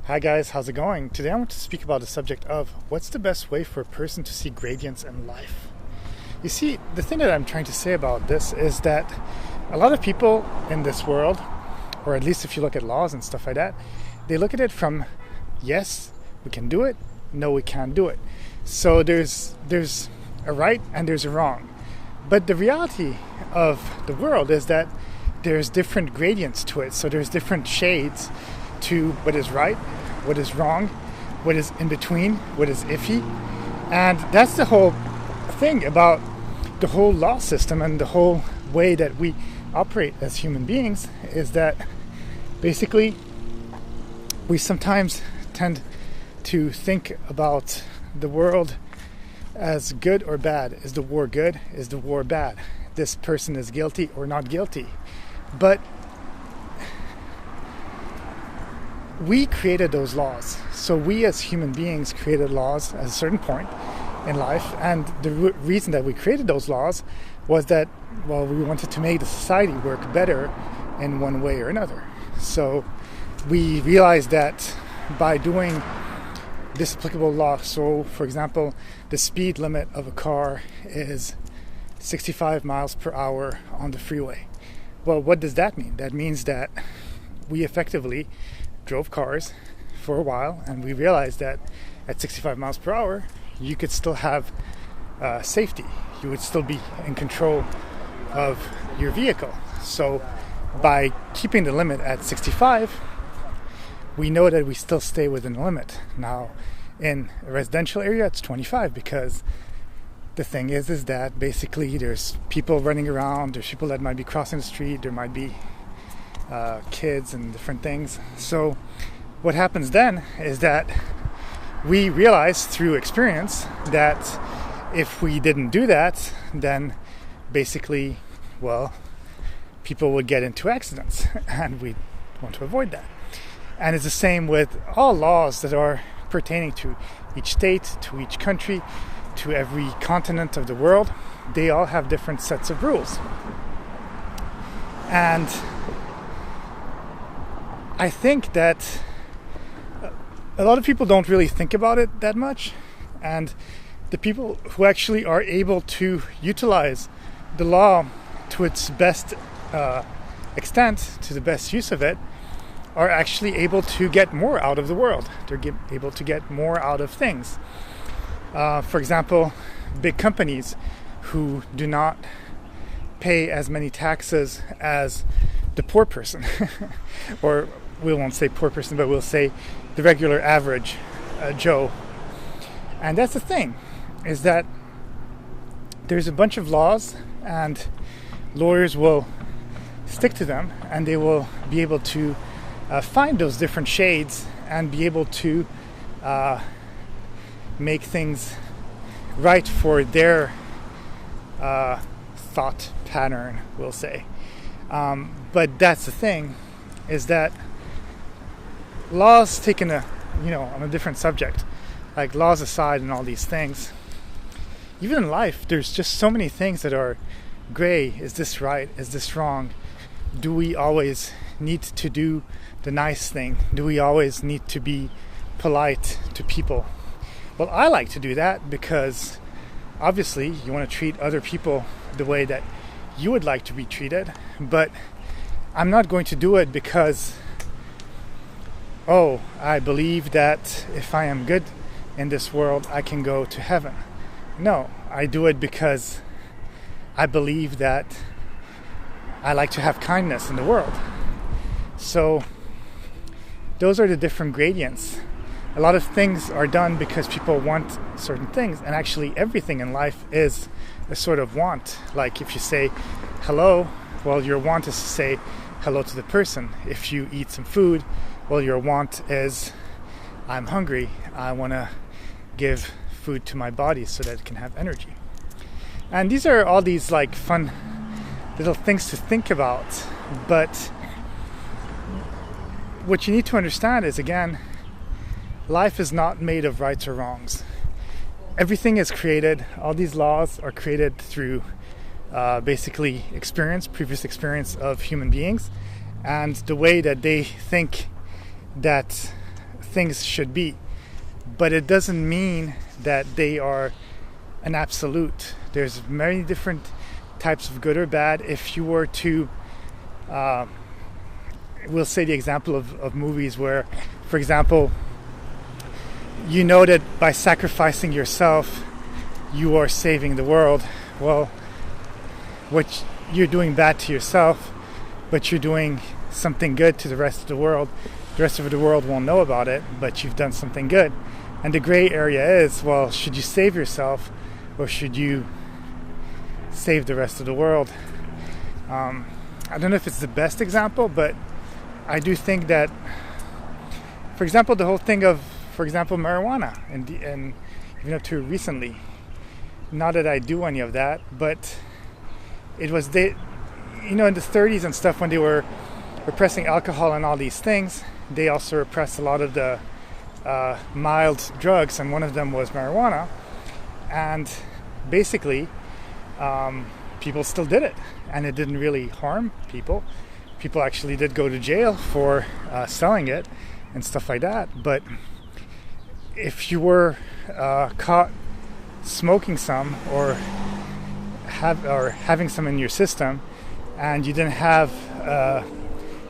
Hi guys, how's it going? Today I want to speak about the subject of what's the best way for a person to see gradients in life. You see, the thing that I'm trying to say about this is that a lot of people in this world, or at least if you look at laws and stuff like that, they look at it from yes, we can do it, no, we can't do it. So there's a right and there's a wrong. But the reality of the world is that there's different gradients to it. So there's different shades to what is right, what is wrong, what is in between, what is iffy. And that's the whole thing about the whole law system and the whole way that we operate as human beings, is that basically we sometimes tend to think about the world as good or bad. Is the war good? Is the war bad? This person is guilty or not guilty. But we created those laws. So we as human beings created laws at a certain point in life, and the reason that we created those laws was that, well, we wanted to make the society work better in one way or another. So we realized that by doing this applicable law, so for example, the speed limit of a car is 65 miles per hour on the freeway. Well, what does that mean? That means that we effectively drove cars for a while, and we realized that at 65 miles per hour you could still have safety. You would still be in control of your vehicle. So by keeping the limit at 65, we know that we still stay within the limit. Now in a residential area it's 25, because the thing is that basically there's people running around, there's people that might be crossing the street, there might be kids and different things. So what happens then is that we realize through experience that if we didn't do that, then basically, well, people would get into accidents, and we want to avoid that. And it's the same with all laws that are pertaining to each state, to each country, to every continent of the world. They all have different sets of rules. And I think that a lot of people don't really think about it that much, and the people who actually are able to utilize the law to its best extent, to the best use of it, are actually able to get more out of the world. They're able to get more out of things. For example, big companies who do not pay as many taxes as the poor person, or we won't say poor person, but we'll say the regular average Joe. And that's the thing, is that there's a bunch of laws, and lawyers will stick to them, and they will be able to find those different shades and be able to make things right for their thought pattern, we'll say. But that's the thing, is that laws taken on a different subject, like laws aside and all these things, even in life, there's just so many things that are gray. Is this right? Is this wrong? Do we always need to do the nice thing? Do we always need to be polite to people? Well, I like to do that because obviously you want to treat other people the way that you would like to be treated, but I'm not going to do it because, oh, I believe that if I am good in this world, I can go to heaven. No, I do it because I believe that I like to have kindness in the world. So those are the different gradients. A lot of things are done because people want certain things, and actually everything in life is a sort of want. Like if you say hello, well, your want is to say hello to the person. If you eat some food, well, your want is, I'm hungry, I want to give food to my body so that it can have energy. And these are all these like fun little things to think about, but what you need to understand is, again, life is not made of rights or wrongs. Everything is created, all these laws are created through basically previous experience of human beings, and the way that they think that things should be. But it doesn't mean that they are an absolute. There's many different types of good or bad. If you were to, we'll say the example of movies where, for example, you know that by sacrificing yourself, you are saving the world. Well, what you're doing bad to yourself, but you're doing something good to the rest of the world. The rest of the world won't know about it, but you've done something good. And the gray area is, well, should you save yourself or should you save the rest of the world? I don't know if it's the best example, but I do think that, for example, the whole thing of, for example, marijuana, and even up to recently, not that I do any of that, but it was, in the 30s and stuff, when they were repressing alcohol and all these things, they also repressed a lot of the mild drugs, and one of them was marijuana. And basically, people still did it, and it didn't really harm people. People actually did go to jail for selling it and stuff like that. But if you were caught smoking some or having some in your system, and you didn't have a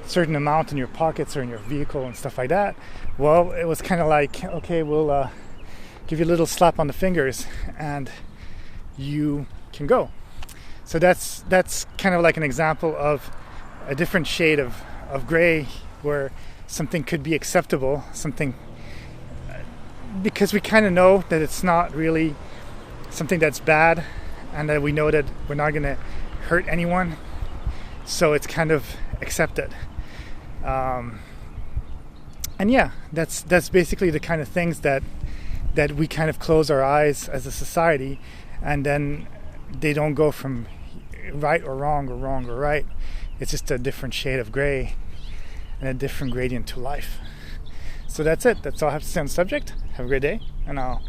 certain amount in your pockets or in your vehicle and stuff like that, well, it was kind of like, okay, we'll give you a little slap on the fingers and you can go. So that's kind of like an example of a different shade of gray, where something could be acceptable, something, because we kind of know that it's not really something that's bad, and that we know that we're not going to hurt anyone, so it's kind of accepted. And yeah, that's basically the kind of things that we kind of close our eyes as a society, and then they don't go from right or wrong or wrong or right. It's just a different shade of gray and a different gradient to life. So that's it. That's all I have to say on the subject. Have a great day, and I'll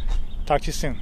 talk to you soon.